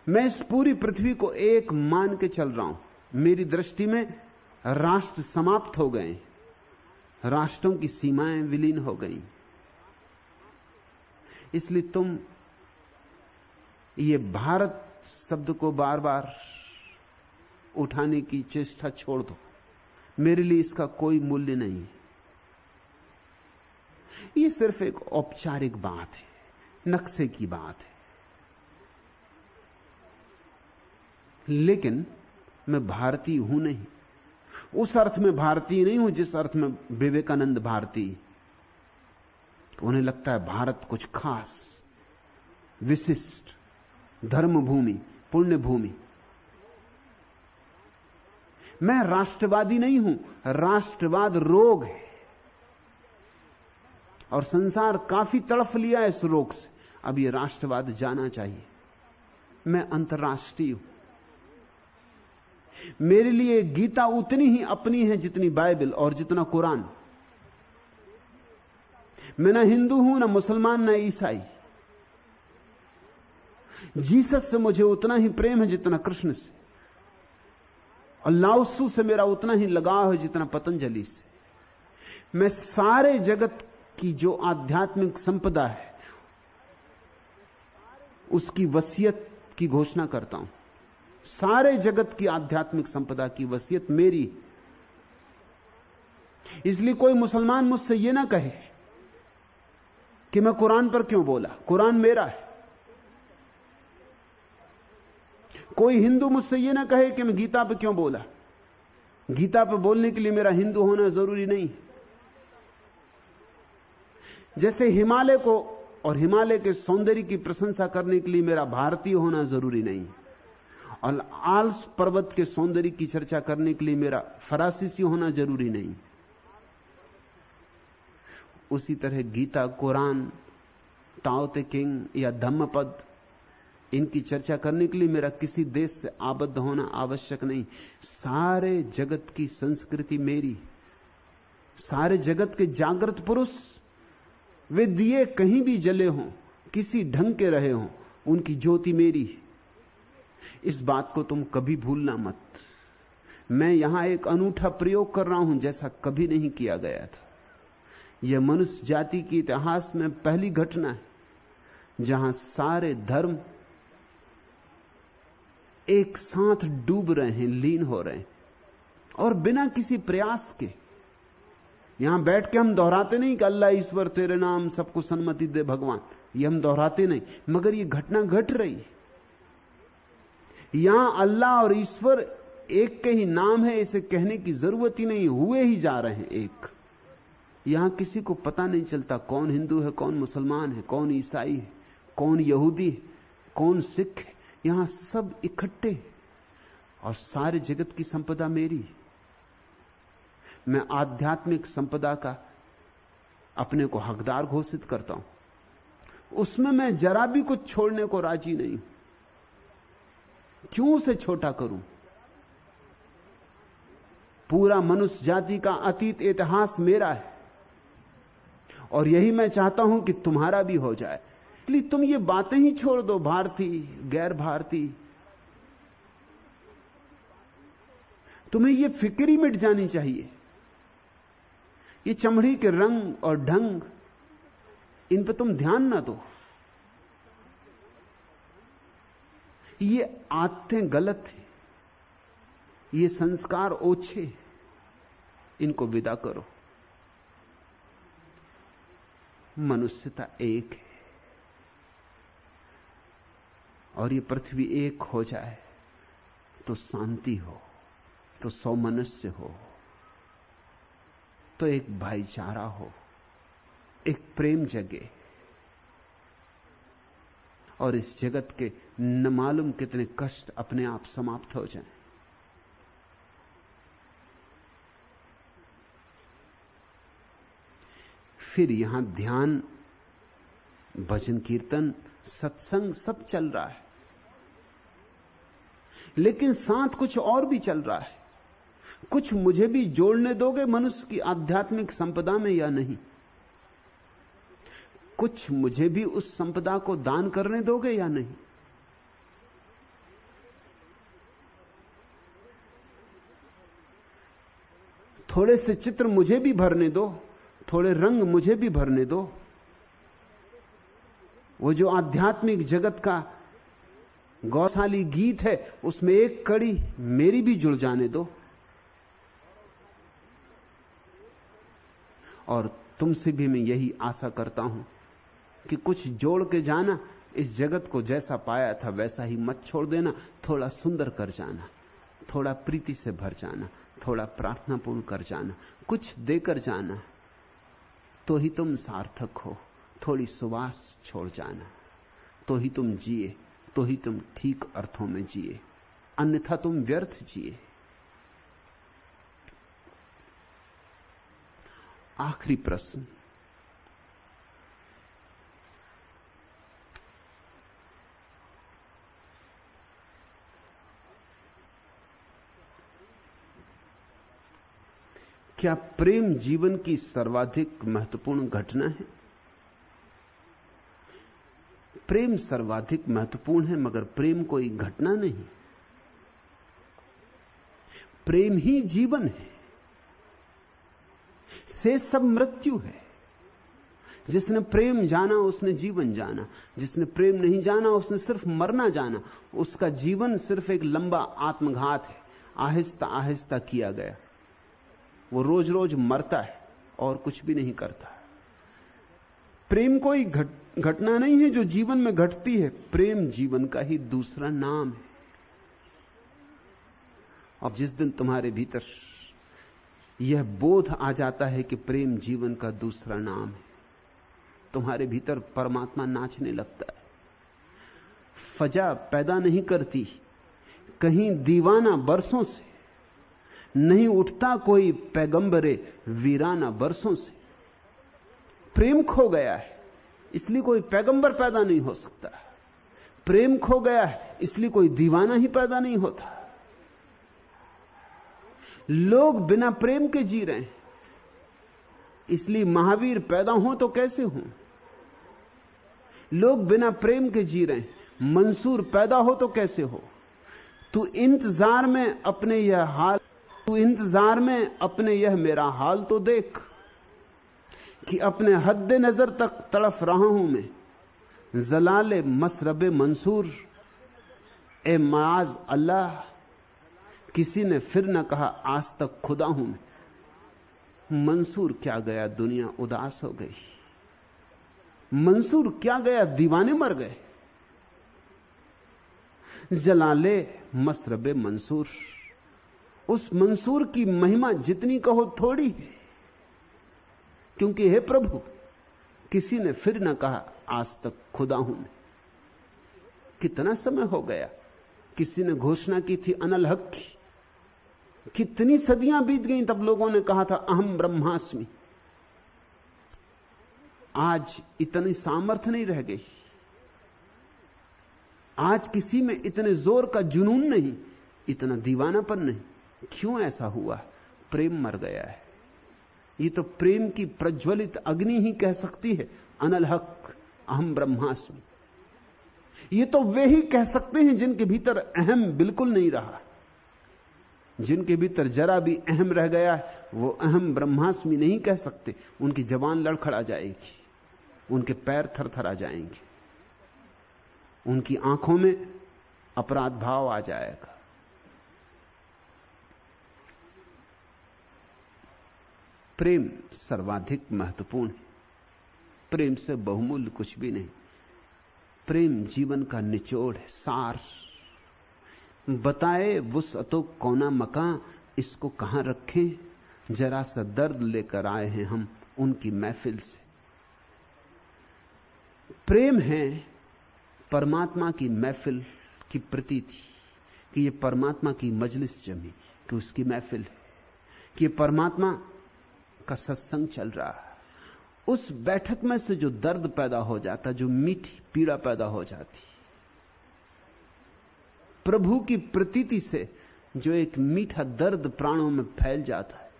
मैं इस पूरी पृथ्वी को एक मान के चल रहा हूं। मेरी दृष्टि में राष्ट्र समाप्त हो गए, राष्ट्रों की सीमाएं विलीन हो गई। इसलिए तुम ये भारत शब्द को बार बार उठाने की चेष्टा छोड़ दो। मेरे लिए इसका कोई मूल्य नहीं है। ये सिर्फ एक औपचारिक बात है, नक्शे की बात है। लेकिन मैं भारतीय हूं नहीं, उस अर्थ में भारतीय नहीं हूं जिस अर्थ में विवेकानंद भारतीय। उन्हें लगता है भारत कुछ खास, विशिष्ट, धर्मभूमि, पुण्य भूमि। मैं राष्ट्रवादी नहीं हूं। राष्ट्रवाद रोग है और संसार काफी तड़फ लिया है इस रोग से। अब ये राष्ट्रवाद जाना चाहिए। मैं अंतर्राष्ट्रीय हूं। मेरे लिए गीता उतनी ही अपनी है जितनी बाइबल और जितना कुरान। मैं ना हिंदू हूं, ना मुसलमान, ना ईसाई। जीसस से मुझे उतना ही प्रेम है जितना कृष्ण से, और लाओत्सु से मेरा उतना ही लगाव है जितना पतंजलि से। मैं सारे जगत की जो आध्यात्मिक संपदा है उसकी वसीयत की घोषणा करता हूं। सारे जगत की आध्यात्मिक संपदा की वसीयत मेरी। इसलिए कोई मुसलमान मुझसे यह ना कहे कि मैं कुरान पर क्यों बोला, कुरान मेरा है। कोई हिंदू मुझसे यह ना कहे कि मैं गीता पर क्यों बोला। गीता पर बोलने के लिए मेरा हिंदू होना जरूरी नहीं। जैसे हिमालय को और हिमालय के सौंदर्य की प्रशंसा करने के लिए मेरा भारतीय होना जरूरी नहीं, और आल्प्स पर्वत के सौंदर्य की चर्चा करने के लिए मेरा फरांसीसी होना जरूरी नहीं। उसी तरह गीता, कुरान, ताओ ते किंग या धम्मपद, इनकी चर्चा करने के लिए मेरा किसी देश से आबद्ध होना आवश्यक नहीं। सारे जगत की संस्कृति मेरी। सारे जगत के जागृत पुरुष, वे दिए कहीं भी जले हों, किसी ढंग के रहे हों, उनकी ज्योति मेरी है। इस बात को तुम कभी भूलना मत। मैं यहां एक अनूठा प्रयोग कर रहा हूं जैसा कभी नहीं किया गया था। यह मनुष्य जाति के इतिहास में पहली घटना है जहां सारे धर्म एक साथ डूब रहे हैं, लीन हो रहे हैं, और बिना किसी प्रयास के। यहां बैठ के हम दोहराते नहीं कि अल्लाह ईश्वर तेरे नाम सबको सन्मति दे भगवान, ये हम दोहराते नहीं, मगर ये घटना घट रही है। यहां अल्लाह और ईश्वर एक के ही नाम है, इसे कहने की जरूरत ही नहीं, हुए ही जा रहे हैं एक। यहां किसी को पता नहीं चलता कौन हिंदू है, कौन मुसलमान है, कौन ईसाई है, कौन यहूदी है, कौन सिख है। यहां सब इकट्ठे और सारे जगत की संपदा मेरी है। मैं आध्यात्मिक संपदा का अपने को हकदार घोषित करता हूं, उसमें मैं जरा भी कुछ छोड़ने को राजी नहीं हूं। क्यों उसे छोटा करूं? पूरा मनुष्य जाति का अतीत इतिहास मेरा है और यही मैं चाहता हूं कि तुम्हारा भी हो जाए। इसलिए तुम ये बातें ही छोड़ दो, भारतीय गैर भारतीय, तुम्हें ये फिक्र ही मिट जानी चाहिए। ये चमड़ी के रंग और ढंग, इन पे तुम ध्यान ना दो। ये आदतें गलत हैं, ये संस्कार ओछे, इनको विदा करो। मनुष्यता एक है और ये पृथ्वी एक हो जाए तो शांति हो, तो सौमनस्य हो, तो एक भाईचारा हो, एक प्रेम जगे और इस जगत के न मालूम कितने कष्ट अपने आप समाप्त हो जाएं। फिर यहां ध्यान, भजन कीर्तन, सत्संग सब चल रहा है, लेकिन साथ कुछ और भी चल रहा है। कुछ मुझे भी जोड़ने दोगे मनुष्य की आध्यात्मिक संपदा में या नहीं? कुछ मुझे भी उस संपदा को दान करने दोगे या नहीं? थोड़े से चित्र मुझे भी भरने दो, थोड़े रंग मुझे भी भरने दो। वो जो आध्यात्मिक जगत का गौशाली गीत है, उसमें एक कड़ी मेरी भी जुड़ जाने दो। और तुमसे भी मैं यही आशा करता हूं कि कुछ जोड़ के जाना। इस जगत को जैसा पाया था वैसा ही मत छोड़ देना, थोड़ा सुंदर कर जाना, थोड़ा प्रीति से भर जाना, थोड़ा प्रार्थनापूर्ण कर जाना, कुछ देकर जाना, तो ही तुम सार्थक हो। थोड़ी सुवास छोड़ जाना, तो ही तुम जिए, तो ही तुम ठीक अर्थों में जिए, अन्यथा तुम व्यर्थ जिए। आखिरी प्रश्न, क्या प्रेम जीवन की सर्वाधिक महत्वपूर्ण घटना है? प्रेम सर्वाधिक महत्वपूर्ण है, मगर प्रेम कोई घटना नहीं। प्रेम ही जीवन है, से सब मृत्यु है। जिसने प्रेम जाना उसने जीवन जाना, जिसने प्रेम नहीं जाना उसने सिर्फ मरना जाना। उसका जीवन सिर्फ एक लंबा आत्मघात है, आहिस्ता आहिस्ता किया गया। वो रोज रोज मरता है और कुछ भी नहीं करता। प्रेम कोई घटना नहीं है जो जीवन में घटती है, प्रेम जीवन का ही दूसरा नाम है। अब जिस दिन तुम्हारे भीतर यह बोध आ जाता है कि प्रेम जीवन का दूसरा नाम है, तुम्हारे भीतर परमात्मा नाचने लगता है। फजा पैदा नहीं करती कहीं दीवाना बरसों से, नहीं उठता कोई पैगंबरे वीराना बरसों से। प्रेम खो गया है इसलिए कोई पैगंबर पैदा नहीं हो सकता। प्रेम खो गया है इसलिए कोई दीवाना ही पैदा नहीं होता। लोग बिना प्रेम के जी रहे हैं, इसलिए महावीर पैदा हो तो कैसे हो। लोग बिना प्रेम के जी रहे हैं, मंसूर पैदा हो तो कैसे हो। तू इंतजार में अपने यह मेरा हाल तो देख कि अपने हद नजर तक तड़फ रहा हूं मैं, जलाले मसरबे मंसूर। ए माज अल्लाह, किसी ने फिर न कहा आज तक खुदा हूं मैं। मंसूर क्या गया, दुनिया उदास हो गई। मंसूर क्या गया, दीवाने मर गए। जलाले मसरबे मंसूर, उस मंसूर की महिमा जितनी कहो थोड़ी है, क्योंकि हे प्रभु, किसी ने फिर न कहा आज तक खुदा हूं मैं। कितना समय हो गया, किसी ने घोषणा की थी अनल हक की, कितनी सदियां बीत गईं तब लोगों ने कहा था अहम ब्रह्मास्मि। आज इतनी सामर्थ्य नहीं रह गई, आज किसी में इतने जोर का जुनून नहीं, इतना दीवानापन नहीं। क्यों ऐसा हुआ? प्रेम मर गया है। ये तो प्रेम की प्रज्वलित अग्नि ही कह सकती है अनल हक अहम ब्रह्मास्मि। ये तो वे ही कह सकते हैं जिनके भीतर अहम बिल्कुल नहीं रहा। जिनके भीतर जरा भी अहम रह गया है वो अहम ब्रह्मास्मि नहीं कह सकते। उनकी जबान लड़खड़ा जाएगी, उनके पैर थरथरा जाएंगे, उनकी आंखों में अपराध भाव आ जाएगा। प्रेम सर्वाधिक महत्वपूर्ण है। प्रेम से बहुमूल्य कुछ भी नहीं। प्रेम जीवन का निचोड़ है, सार। बताए वुसअतो कौना मकां, इसको कहां रखें, जरा सा दर्द लेकर आए हैं हम उनकी महफिल से। प्रेम है परमात्मा की महफिल की प्रतीति, कि ये परमात्मा की मजलिस जमी, कि उसकी महफिल है, कि ये परमात्मा का सत्संग चल रहा है। उस बैठक में से जो दर्द पैदा हो जाता, जो मीठी पीड़ा पैदा हो जाती, प्रभु की प्रतीति से जो एक मीठा दर्द प्राणों में फैल जाता है,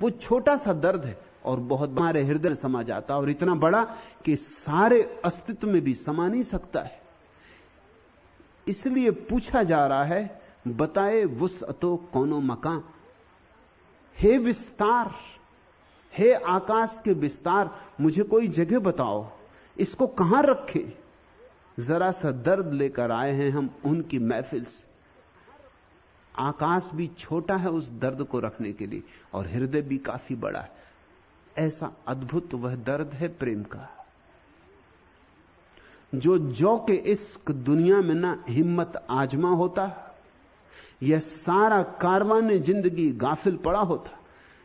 वो छोटा सा दर्द है और बहुत हमारे हृदय में समा जाता, और इतना बड़ा कि सारे अस्तित्व में भी समा नहीं सकता है। इसलिए पूछा जा रहा है, बताए वुसअतो कौनो मकां, हे विस्तार, हे आकाश के विस्तार, मुझे कोई जगह बताओ, इसको कहां रखें, जरा सा दर्द लेकर आए हैं हम उनकी महफिल से। आकाश भी छोटा है उस दर्द को रखने के लिए, और हृदय भी काफी बड़ा है। ऐसा अद्भुत वह दर्द है प्रेम का, जो के इश्क दुनिया में ना हिम्मत आजमा होता, यह सारा कारवान जिंदगी गाफिल पड़ा होता।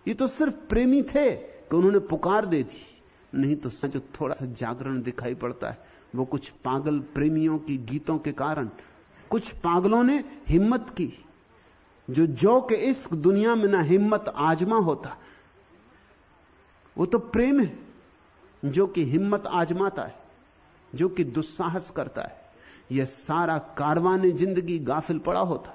ये तो सिर्फ प्रेमी थे कि उन्होंने पुकार दे दी, नहीं तो जो थोड़ा सा जागरण दिखाई पड़ता है वो कुछ पागल प्रेमियों की गीतों के कारण, कुछ पागलों ने हिम्मत की। जो के इश्क दुनिया में ना हिम्मत आजमा होता, वो तो प्रेम है जो कि हिम्मत आजमाता है, जो कि दुस्साहस करता है। यह सारा कारवान जिंदगी गाफिल पड़ा होता,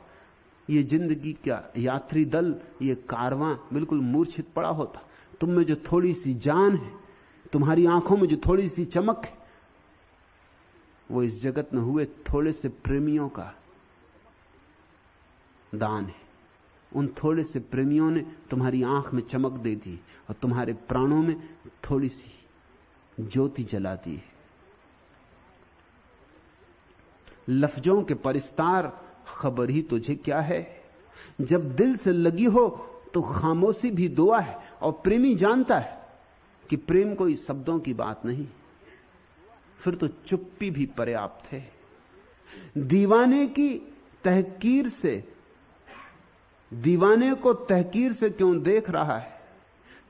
ये जिंदगी का यात्री दल, ये कारवां बिल्कुल मूर्छित पड़ा होता। तुम में जो थोड़ी सी जान है, तुम्हारी आंखों में जो थोड़ी सी चमक है, वो इस जगत में हुए थोड़े से प्रेमियों का दान है। उन थोड़े से प्रेमियों ने तुम्हारी आंख में चमक दे दी और तुम्हारे प्राणों में थोड़ी सी ज्योति जला दी है। लफ्जों के परिस्तार, खबर ही तुझे क्या है, जब दिल से लगी हो तो खामोशी भी दुआ है। और प्रेमी जानता है कि प्रेम कोई शब्दों की बात नहीं, फिर तो चुप्पी भी पर्याप्त है। दीवाने की तहकीर से, दीवाने को तहकीर से क्यों देख रहा है,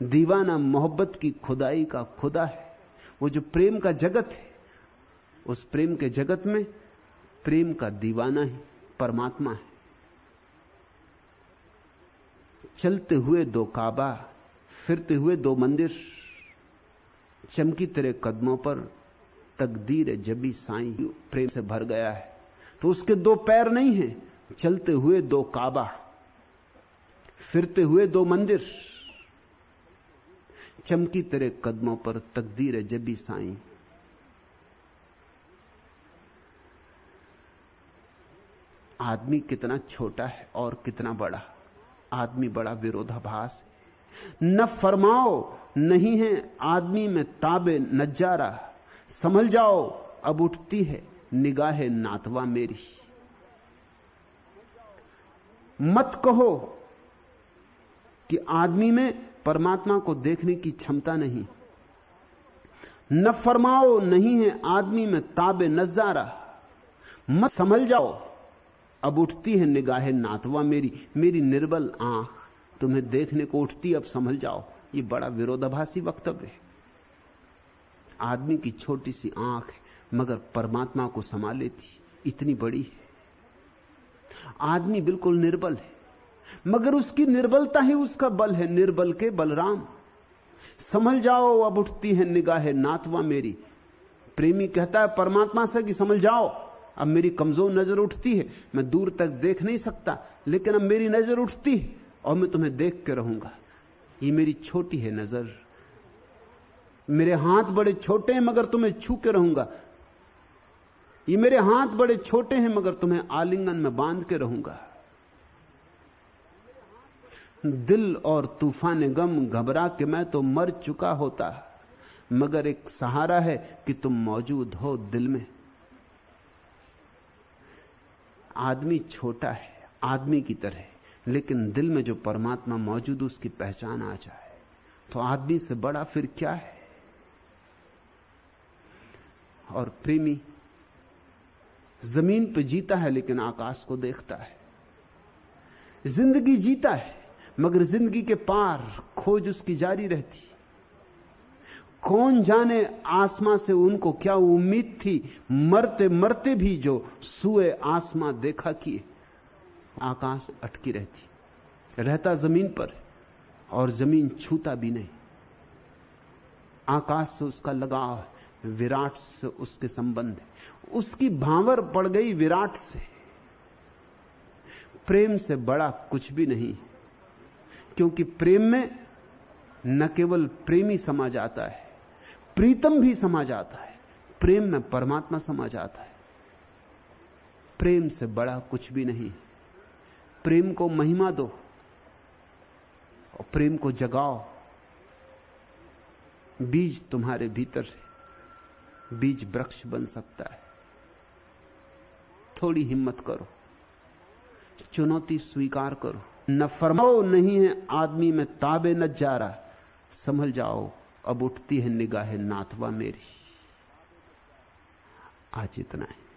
दीवाना मोहब्बत की खुदाई का खुदा है। वो जो प्रेम का जगत है, उस प्रेम के जगत में प्रेम का दीवाना ही परमात्मा है। चलते हुए दो काबा, फिरते हुए दो मंदिर, चमकी तेरे कदमों पर तकदीर जबी साईं, प्रेम से भर गया है। तो उसके दो पैर नहीं हैं, चलते हुए दो काबा, फिरते हुए दो मंदिर, चमकी तेरे कदमों पर तकदीर जबी साईं। आदमी कितना छोटा है और कितना बड़ा, आदमी बड़ा विरोधाभास है। न फरमाओ नहीं है आदमी में ताबे नजारा, संभल जाओ अब उठती है निगाहे नातवा मेरी। मत कहो कि आदमी में परमात्मा को देखने की क्षमता नहीं। न फरमाओ नहीं है आदमी में ताबे नजारा, मत समझ जाओ अब उठती है निगाहे नातवा मेरी। मेरी निर्बल आंख तुम्हें देखने को उठती, अब समझ जाओ। ये बड़ा विरोधाभासी वक्तव्य है। आदमी की छोटी सी आंख है मगर परमात्मा को समा लेती, इतनी बड़ी है। आदमी बिल्कुल निर्बल है मगर उसकी निर्बलता ही उसका बल है। निर्बल के बलराम, समझ जाओ अब उठती है निगाहे नातवा मेरी। प्रेमी कहता है परमात्मा से कि समझ जाओ अब मेरी कमजोर नजर उठती है, मैं दूर तक देख नहीं सकता, लेकिन अब मेरी नजर उठती है और मैं तुम्हें देख के रहूंगा। ये मेरी छोटी है नजर, मेरे हाथ बड़े छोटे हैं मगर तुम्हें छू के रहूंगा। ये मेरे हाथ बड़े छोटे हैं मगर तुम्हें आलिंगन में बांध के रहूंगा। दिल और तूफान गम घबरा के मैं तो मर चुका होता, मगर एक सहारा है कि तुम मौजूद हो दिल में। आदमी छोटा है आदमी की तरह, लेकिन दिल में जो परमात्मा मौजूद उसकी पहचान आ जाए तो आदमी से बड़ा फिर क्या है। और प्रेमी जमीन पे जीता है लेकिन आकाश को देखता है। जिंदगी जीता है मगर जिंदगी के पार खोज उसकी जारी रहती। कौन जाने आसमां से उनको क्या उम्मीद थी, मरते मरते भी जो सुए आसमां देखा किए। आकाश अटकी रहती, रहता जमीन पर और जमीन छूता भी नहीं। आकाश से उसका लगाव है, विराट से उसके संबंध है। उसकी भांवर पड़ गई विराट से। प्रेम से बड़ा कुछ भी नहीं, क्योंकि प्रेम में न केवल प्रेमी समा जाता है, प्रीतम भी समा जाता है। प्रेम में परमात्मा समा जाता है। प्रेम से बड़ा कुछ भी नहीं। प्रेम को महिमा दो और प्रेम को जगाओ। बीज तुम्हारे भीतर से बीज वृक्ष बन सकता है। थोड़ी हिम्मत करो, चुनौती स्वीकार करो। न फरमाओ नहीं है आदमी में ताबे न जा रहा, समझ जाओ अब उठती है निगाहे नाथवा मेरी। आज इतना है।